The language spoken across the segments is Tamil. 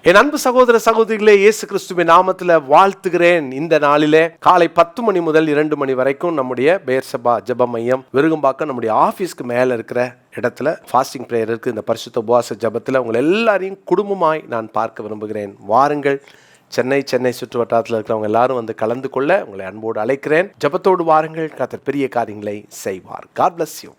என் அன்பு சகோதர சகோதரிகளே, இயேசு கிறிஸ்துவின் நாமத்தில் வாழ்த்துகிறேன். இந்த நாளிலே காலை 10 மணி முதல் 2 மணி வரைக்கும் நம்முடைய பெயர்சபா ஜெப மையம் விருகம்பாக்கம் நம்முடைய ஆஃபீஸ்க்கு மேலே இருக்கிற இடத்துல ஃபாஸ்டிங் ப்ரேயர் இருக்குது. இந்த பரிசுத்த உபவாச ஜெபத்தில் உங்களை எல்லாரையும் குடும்பமாய் நான் பார்க்க விரும்புகிறேன். வாருங்கள். சென்னை சுற்று வட்டாரத்தில் இருக்கிறவங்க எல்லாரும் வந்து கலந்து கொள்ள உங்களை அன்போடு அழைக்கிறேன். ஜெபத்தோடு வாருங்கள். கர்த்தர் பெரிய காரியங்களை செய்வார். God bless you.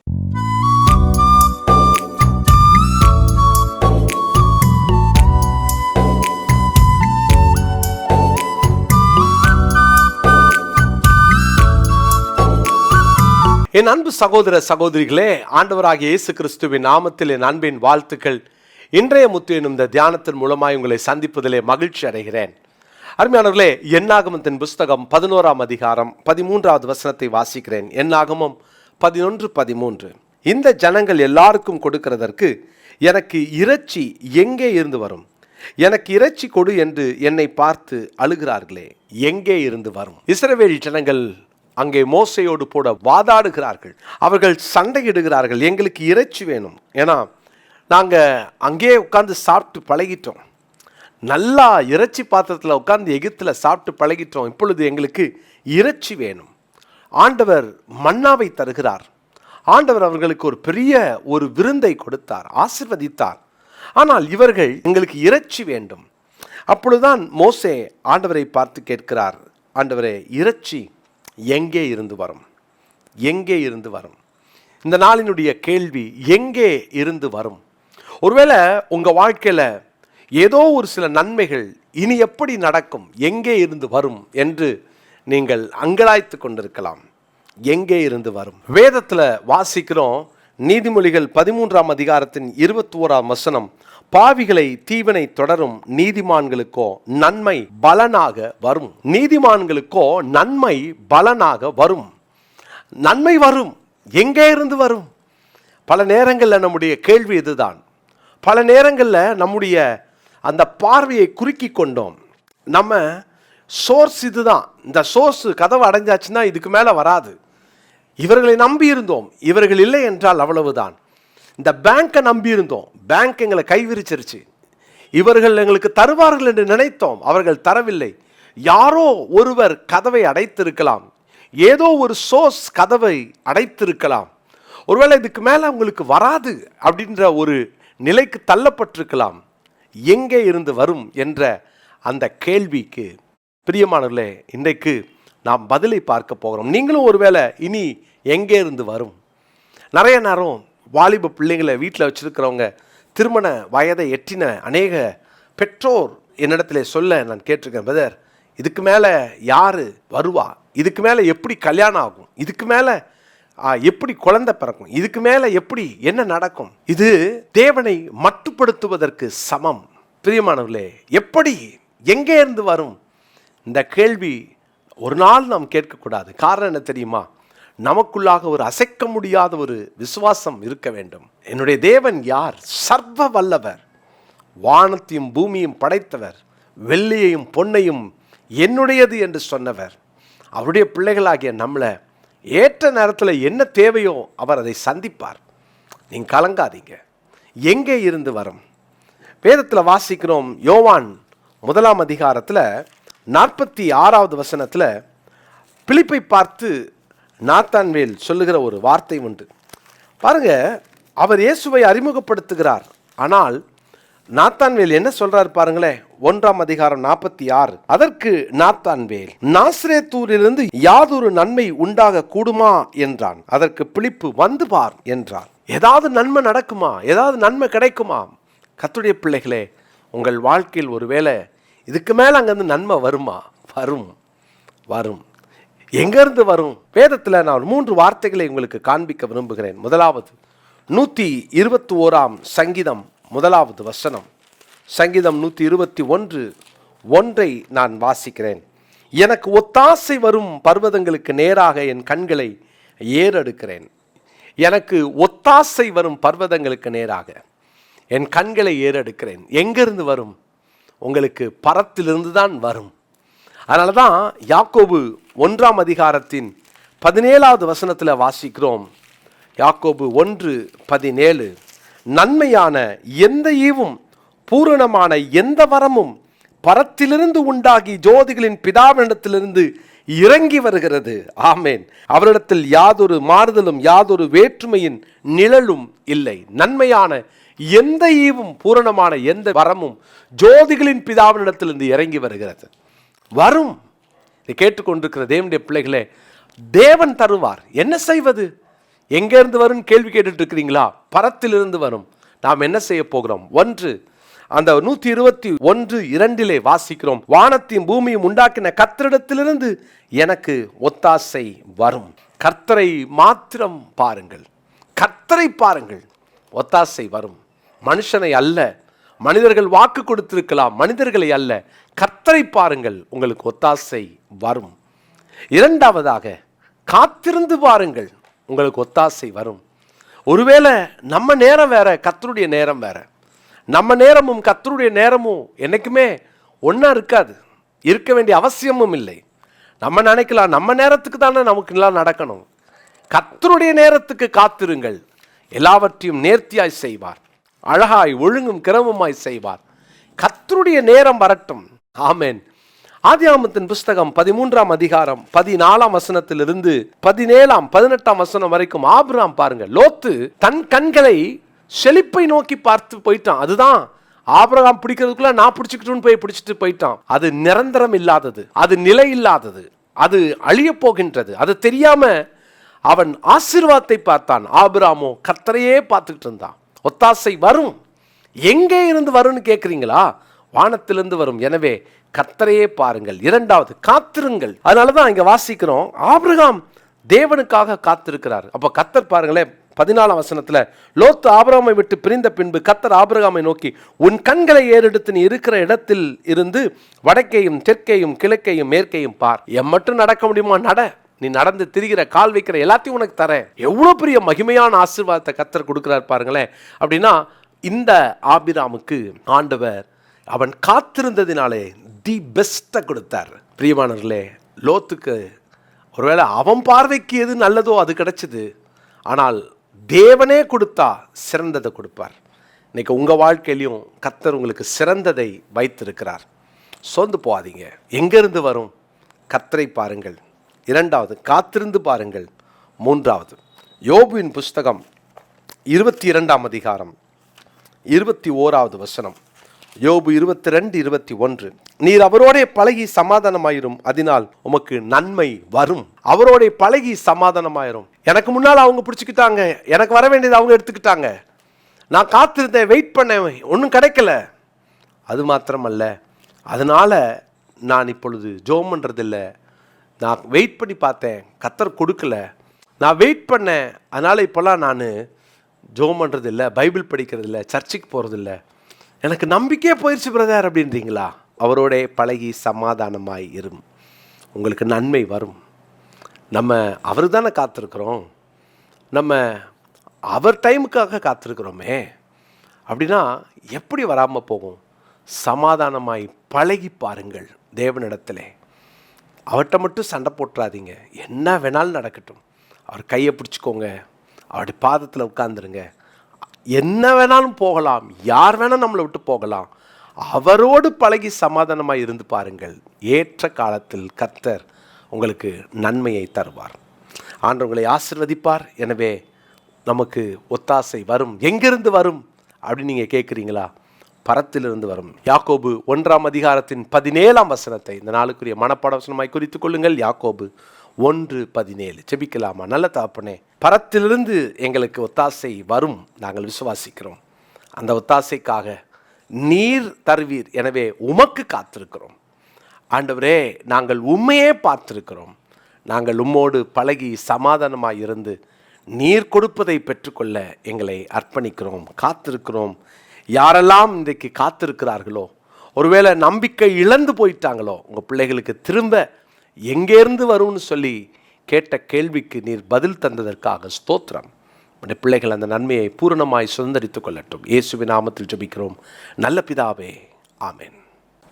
என் அன்பு சகோதர சகோதரிகளே, ஆண்டவராகிய இயேசு கிறிஸ்துவின் நாமத்தில் என் அன்பின் வாழ்த்துக்கள். இன்றைய முத்து எனும் இந்த தியானத்தின் மூலமாய் உங்களை சந்திப்பதிலே மகிழ்ச்சி அடைகிறேன். அருமையானவர்களே, என்னாகமத்தின் புஸ்தகம் 11ஆம் அதிகாரம் 13வது வசனத்தை வாசிக்கிறேன். என்னாகமம் 11:13. இந்த ஜனங்கள் எல்லாருக்கும் கொடுக்கிறதற்கு எனக்கு இறைச்சி எங்கே இருந்து வரும்? எனக்கு இறைச்சி கொடு என்று என்னை பார்த்து அழுகிறார்களே, எங்கே இருந்து வரும்? இஸ்ரவேல் ஜனங்கள் அங்கே மோசையோடு போட வாதாடுகிறார்கள். அவர்கள் சண்டையிடுகிறார்கள். எங்களுக்கு இறைச்சி வேணும், ஏன்னா நாங்கள் அங்கே உட்காந்து சாப்பிட்டு பழகிட்டோம். நல்லா இறைச்சி பாத்திரத்தில் உட்காந்து எகிப்தில் சாப்பிட்டு பழகிட்டோம். இப்பொழுது எங்களுக்கு இறைச்சி வேணும். ஆண்டவர் மன்னாவை தருகிறார். ஆண்டவர் அவர்களுக்கு ஒரு பெரிய ஒரு விருந்தை கொடுத்தார், ஆசீர்வதித்தார். ஆனால் இவர்கள் எங்களுக்கு இறைச்சி வேண்டும். அப்பொழுதுதான் மோசே ஆண்டவரை பார்த்து கேட்கிறார், ஆண்டவரே, இறைச்சி எங்கே இருந்து வரும்? எங்கே இருந்து வரும்? இந்த நாளினுடைய கேள்வி, எங்கே இருந்து வரும்? ஒருவேளை உங்கள் வாழ்க்கையில் ஏதோ ஒரு சில நன்மைகள் இனி எப்படி நடக்கும், எங்கே இருந்து வரும் என்று நீங்கள் அங்கலாய்த்து கொண்டிருக்கலாம். எங்கே இருந்து வரும்? வேதத்தில் வாசிக்கிறோம். நீதிமொழிகள் 13ஆம் அதிகாரத்தின் 21ஆம் வசனம், பாவிகளை தீவினை தொடரும் நீதிமான்களுக்கோ நன்மை பலனாக வரும். நீதிமான்களுக்கோ நன்மை பலனாக வரும். நன்மை வரும். எங்கே இருந்து வரும்? பல நேரங்களில் நம்முடைய கேள்வி இதுதான். பல நேரங்களில் நம்முடைய அந்த பார்வையை குறுக்கி கொண்டோம். நம்ம சோர்ஸ் இதுதான், இந்த சோர்ஸ் கதவு அடைஞ்சாச்சுன்னா இதுக்கு மேலே வராது. இவர்களை நம்பி இருந்தோம், இவர்கள் இல்லை என்றால் அவ்வளவுதான். இந்த பேங்கை நம்பி இருந்தோம், பேங்க் எங்களை கைவிரிச்சிருச்சு. இவர்கள் எங்களுக்கு தருவார்கள் என்று நினைத்தோம், அவர்கள் தரவில்லை. யாரோ ஒருவர் கதவை அடைத்திருக்கலாம், ஏதோ ஒரு சோர்ஸ் கதவை அடைத்திருக்கலாம். ஒருவேளை இதுக்கு மேலே உங்களுக்கு வராது அப்படின்ற ஒரு நிலைக்கு தள்ளப்பட்டிருக்கலாம். எங்கே இருந்து வரும் என்ற அந்த கேள்விக்கு பிரியமானவர்களே, இன்றைக்கு நாம் பதிலை பார்க்க போகிறோம். நீங்களும் ஒருவேளை இனி எங்கே இருந்து வரும்? நிறைய நேரம் வாலிப பிள்ளைங்களை வீட்டில் வச்சுருக்கிறவங்க, திருமண வயதை எட்டின அநேக பெற்றோர் என்னிடத்தில் சொல்ல நான் கேட்டிருக்கேன், பிரதர், இதுக்கு மேலே யார் வருவா? இதுக்கு மேலே எப்படி கல்யாணம் ஆகும்? இதுக்கு மேலே எப்படி குழந்தை பிறக்கும்? இதுக்கு மேலே எப்படி என்ன நடக்கும்? இது தேவனை மட்டுப்படுத்துவதற்கு சமம். பிரியமானவர்களே, எப்படி எங்கே இருந்து வரும்? இந்த கேள்வி ஒரு நாள் நாம் கேட்கக்கூடாது. காரணம் என்ன தெரியுமா? நமக்குள்ளாக ஒரு அசைக்க முடியாத ஒரு விசுவாசம் இருக்க வேண்டும். என்னுடைய தேவன் யார்? சர்வ வல்லவர், வானத்தையும் பூமியும் படைத்தவர், வெள்ளியையும் பொன்னையும் என்னுடையது என்று சொன்னவர். அவருடைய பிள்ளைகளாகிய நம்மளை ஏற்ற நேரத்தில் என்ன தேவையோ அவர் அதை சந்திப்பார். நீங்கள் கலங்காதீங்க. எங்கே இருந்து வரும்? வேதத்தில் வாசிக்கிறோம். யோவான் 1ஆம் அதிகாரத்தில் 46வது வசனத்தில் பிலிப்பை பார்த்து நாத்தான்வேல் சொல்லுகிற ஒரு வார்த்தை உண்டு. பாருங்க, அவர் இயேசுவை அறிமுகப்படுத்துகிறார். ஆனால் நாத்தான்வேல் என்ன சொல்றாரு பாருங்களேன். 1ஆம் அதிகாரம் 46. அதற்கு நாத்தான்வேல், நாசரேத்தூரிலிருந்து யாதொரு நன்மை உண்டாக கூடுமா என்றான். அதற்கு பிலிப்பு, வந்து பார் என்றார். ஏதாவது நன்மை நடக்குமா? ஏதாவது நன்மை கிடைக்குமா? கர்த்தருடைய பிள்ளைகளே, உங்கள் வாழ்க்கையில் ஒருவேளை இதுக்கு மேலே அங்கேருந்து நன்மை வருமா? வரும், வரும். எங்கேருந்து வரும்? வேதத்தில் நான் 3 வார்த்தைகளை உங்களுக்கு காண்பிக்க விரும்புகிறேன். முதலாவது, 121ஆம் சங்கீதம் 1வது வசனம். சங்கீதம் 121:1 நான் வாசிக்கிறேன். எனக்கு ஒத்தாசை வரும் பர்வதங்களுக்கு நேராக என் கண்களை ஏறெடுக்கிறேன். எனக்கு ஒத்தாசை வரும் பர்வதங்களுக்கு நேராக என் கண்களை ஏறெடுக்கிறேன். எங்கிருந்து வரும்? உங்களுக்கு பரத்திலிருந்து தான் வரும். அதனால தான் யாக்கோபு 1ஆம் அதிகாரத்தின் 17வது வசனத்தில் வாசிக்கிறோம். யாக்கோபு 1:17, நன்மையான எந்த ஈவும் பூரணமான எந்த வரமும் பரத்திலிருந்து உண்டாகி ஜோதிகளின் பிதாவினிடத்திலிருந்து இறங்கி வருகிறது. ஆமேன். அவரிடத்தில் யாதொரு மாறுதலும் யாதொரு வேற்றுமையின் நிழலும் இல்லை. நன்மையான எந்த ஈவும் பூரணமான எந்த வரமும் ஜோதிகளின் பிதாவினிடத்திலிருந்து இறங்கி வருகிறது. வரும். இதை கேட்டுக்கொண்டிருக்கிற தேவனுடைய பிள்ளைகளே, தேவன் தருவார். என்ன செய்வது? எங்கேருந்து வரும் கேள்வி கேட்டுட்டு இருக்கிறீங்களா? பரத்திலிருந்து வரும். நாம் என்ன செய்ய போகிறோம்? ஒன்று, அந்த 121:2 வாசிக்கிறோம், வானத்தையும் பூமியும் உண்டாக்கின கர்த்தரிடத்திலிருந்து எனக்கு ஒத்தாசை வரும். கர்த்தரை மாத்திரம் பாருங்கள், கர்த்தரை பாருங்கள், ஒத்தாசை வரும். மனுஷனை அல்ல. மனிதர்கள் வாக்கு கொடுத்திருக்கலாம், மனிதர்களை அல்ல. கர்த்தரை பாருங்கள், உங்களுக்கு ஒத்தாசை வரும். இரண்டாவதாக, காத்திருந்து பாருங்கள், உங்களுக்கு ஒத்தாசை வரும். ஒருவேளை நம்ம நேரம் வேற, கர்த்தருடைய நேரம் வேற. நம்ம நேரமும் கர்த்தருடைய நேரமும் என்னைக்குமே ஒன்றா இருக்காது, இருக்க வேண்டிய அவசியமும் இல்லை. நம்ம நினைக்கலாம் நம்ம நேரத்துக்கு தானே நமக்கு எல்லாம் நடக்கணும். கர்த்தருடைய நேரத்துக்கு காத்திருங்கள், எல்லாவற்றையும் நேர்த்தியாய் செய்வார், அழகாய் ஒழுங்கும் கிரமமாய் செய்வார். கர்த்தருடைய நேரம் வரட்டும். ஆமென். ஆதியாகமத்தின் புஸ்தகம் 13ஆம் அதிகாரம் 14ஆம் வசனத்திலிருந்து 17ஆம் 18ஆம் வசனம் வரைக்கும் ஆபிரகாம் பாருங்க. லோத்து தன் கண்களை செழிப்பை நோக்கி பார்த்து போயிட்டான். அதுதான் ஆபிரகாம் பிடிக்கிறதுக்குள்ள நான் பிடிச்சிக்கிட்டு போய் பிடிச்சிட்டு போயிட்டான். அது நிரந்தரம் இல்லாதது, அது நிலை இல்லாதது, அது அழிய போகின்றது. அது தெரியாம அவன் ஆசீர்வாதத்தை பார்த்தான். ஆபிரகாமோ கர்த்தரையே பார்த்துக்கிட்டு இருந்தான். ஒத்தாசை வரும். எங்கே இருந்து வரும்னு கேட்குறீங்களா? வானத்திலிருந்து வரும். எனவே கர்த்தரையே பாருங்கள். இரண்டாவது, காத்திருங்கள். அதனாலதான் இங்க வாசிக்கிறோம், ஆபிரகாம் தேவனுக்காக காத்திருக்கிறார். அப்ப கர்த்தர் பாருங்களேன், 14ஆம் வசனத்துல, லோத்து ஆபிரகாமை விட்டு பிரிந்த பின்பு கர்த்தர் ஆபிரகாமை நோக்கி, உன் கண்களை ஏறெடுத்து நீ இருக்கிற இடத்தில் இருந்து வடக்கையும் தெற்கையும் கிழக்கையும் மேற்கையும் பார். என் மட்டும் நடக்க முடியுமா? நட. நீ நடந்து திரிகிற கால் வைக்கிற எல்லாத்தையும் உனக்கு தரேன். எவ்வளவு பெரிய மகிமையான ஆசீர்வாதத்தை கர்த்தர் கொடுக்கிறார் பாருங்களேன். அப்படின்னா இந்த ஆபிரகாமுக்கு ஆண்டவர் அவன் காத்திருந்ததினாலே தி பெஸ்ட்டை கொடுத்தார். பிரியமானவர்களே, லோத்துக்கு ஒருவேளை அவன் பார்வைக்கு எது நல்லதோ அது கிடைச்சது. ஆனால் தேவனே கொடுத்தா சிறந்ததை கொடுப்பார். இன்னைக்கு உங்கள் வாழ்க்கையிலையும் கர்த்தர் உங்களுக்கு சிறந்ததை வைத்திருக்கிறார். சோர்ந்து போகாதீங்க. எங்கிருந்து வரும்? கர்த்தரை பாருங்கள். இரண்டாவது, காத்திருந்து பாருங்கள். மூன்றாவது, யோபுவின் புஸ்தகம் 22ஆம் அதிகாரம் 21வது வசனம். யோபு 22:21, நீர் அவரோட பழகி சமாதானமாயிரும், அதனால் உமக்கு நன்மை வரும். அவரோட பழகி சமாதானமாயிரும். எனக்கு முன்னால் அவங்க பிடிச்சிக்கிட்டாங்க, எனக்கு வர வேண்டியது அவங்க எடுத்துக்கிட்டாங்க, நான் காத்திருந்தேன், வெயிட் பண்ணேன், ஒன்றும் கிடைக்கல. அது மாத்திரமல்ல, அதனால நான் இப்பொழுது ஜெபம் பண்ணுறதில்லை. நான் வெயிட் பண்ணி பார்த்தேன், கர்த்தர் கொடுக்கல. நான் வெயிட் பண்ணேன், அதனால் இப்போல்லாம் நான் ஜெபம் பண்ணுறதில்லை, பைபிள் படிக்கிறதில்லை, சர்ச்சுக்கு போகிறதில்ல, எனக்கு நம்பிக்கையே போயிடுச்சு பிரதர் அப்படின்றீங்களா? அவரோட பழகி சமாதானமாய் இரும், உங்களுக்கு நன்மை வரும். நம்ம அவர் தானே காத்திருக்கிறோம், நம்ம அவர் டைமுக்காக காத்திருக்கிறோமே. அப்படின்னா எப்படி வராமல் போகும்? சமாதானமாய் பழகி பாருங்கள் தேவனிடத்திலே. அவர்கிட்ட மட்டும் சண்டை போட்டுறாதீங்க. என்ன வேணாலும் நடக்கட்டும், அவர் கையை பிடிச்சிக்கோங்க, அவருடைய பாதத்தில் உட்கார்ந்துருங்க. என்ன வேணாலும் போகலாம், யார் வேணாலும் நம்மளை விட்டு போகலாம். அவரோடு பழகி சமாதானமாக இருந்து பாருங்கள். ஏற்ற காலத்தில் கர்த்தர் உங்களுக்கு நன்மையை தருவார். ஆண்டவர்களை ஆசீர்வதிப்பார். எனவே நமக்கு ஒத்தாசை வரும். எங்கிருந்து வரும் அப்படின்னு நீங்கள் கேட்குறீங்களா? பரத்திலிருந்து வரும். யாக்கோபு 1ஆம் அதிகாரத்தின் 17ஆம் வசனத்தை இந்த நாளுக்குரிய மனப்பாட வசனமாய் குறித்துக் கொள்ளுங்கள். யாக்கோபு 1:17. ஜெபிக்கலாமா? நல்ல தகப்பனே, பரத்திலிருந்து எங்களுக்கு ஒத்தாசை வரும், நாங்கள் விசுவாசிக்கிறோம். அந்த ஒத்தாசைக்காக நீர் தருவீர். எனவே உமக்கு காத்திருக்கிறோம். ஆண்டவரே, நாங்கள் உண்மையே பார்த்திருக்கிறோம். நாங்கள் உம்மோடு பழகி சமாதானமாய் இருந்து நீர் கொடுப்பதை பெற்றுக்கொள்ள எங்களை அர்ப்பணிக்கிறோம், காத்திருக்கிறோம். யாரெல்லாம் இன்றைக்கு காத்திருக்கிறார்களோ, ஒருவேளை நம்பிக்கை இழந்து போயிட்டாங்களோ, உங்கள் பிள்ளைகளுக்கு திரும்ப எங்கேருந்து வரும்னு சொல்லி கேட்ட கேள்விக்கு நீர் பதில் தந்ததற்காக ஸ்தோத்திரம். உடைய பிள்ளைகள் அந்த நன்மையை பூரணமாய் சுதந்திரித்துக் கொள்ளட்டும். இயேசுவின் நாமத்தில் ஜெபிக்கிறோம் நல்ல பிதாவே, ஆமென்.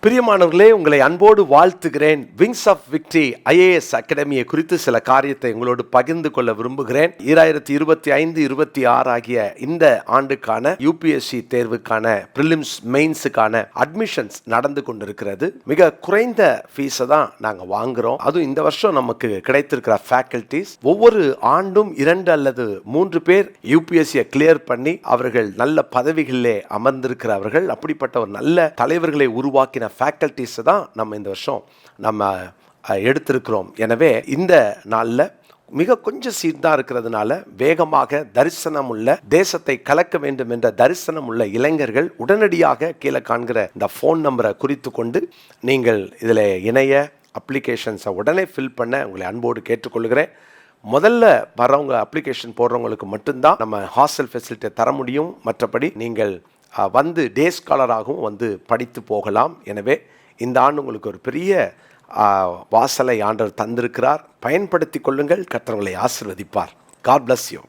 பிரியமானவர்களே, உங்களை அன்போடு வாழ்த்துகிறேன். விங்ஸ் ஆஃப் விக்டரி IAS அகாடமியை குறித்து சில காரியத்தை உங்களோடு பகிர்ந்து கொள்ள விரும்புகிறேன். 2025-26 ஆகிய இந்த ஆண்டுக்கான UPSC தேர்வுக்கான பிரிலிம்ஸ் மெயின்ஸுக்கான அட்மிஷன்ஸ் நடந்து கொண்டிருக்கிறது. மிக குறைந்த ஃபீஸை தான் நாங்கள் வாங்குறோம். அதுவும் இந்த வருஷம் நமக்கு கிடைத்திருக்கிற ஃபேக்கல்டிஸ் ஒவ்வொரு ஆண்டும் 2 அல்லது 3 பேர் UPSC கிளியர் பண்ணி அவர்கள் நல்ல பதவிகளிலே அமர்ந்திருக்கிறவர்கள். அப்படிப்பட்ட ஒரு நல்ல தலைவர்களை உருவாக்கின ஃபேக்கல்டிஸ் தான் நம்ம இந்த வருஷம் எடுத்திருக்கிறோம். எனவே இந்த நாளில் மிக கொஞ்சம் சீட் தான் இருக்கிறதுனால வேகமாக தரிசனம் உள்ள, தேசத்தை கலக்க வேண்டும் என்ற தரிசனம் உள்ள இளைஞர்கள் உடனடியாக கீழே காண்கிற இந்த ஃபோன் நம்பரை குறித்து கொண்டு நீங்கள் இதில் இணைய அப்ளிகேஷன்ஸை உடனே ஃபில் பண்ண உங்களை அன்போடு கேட்டுக்கொள்கிறேன். முதல்ல வரவங்க அப்ளிகேஷன் போடுறவங்களுக்கு மட்டும்தான் நம்ம ஹாஸ்டல் ஃபெசிலிட்டியை தர முடியும். மற்றபடி நீங்கள் வந்து டே ஸ்காலராகவும் வந்து படித்து போகலாம். எனவே இந்த ஆண்டு உங்களுக்கு ஒரு பெரிய வாசலை ஆண்டவர் தந்திருக்கிறார். பயன்படுத்தி கொள்ளுங்கள். கர்த்தர் உங்களை ஆசீர்வதிப்பார். God bless you.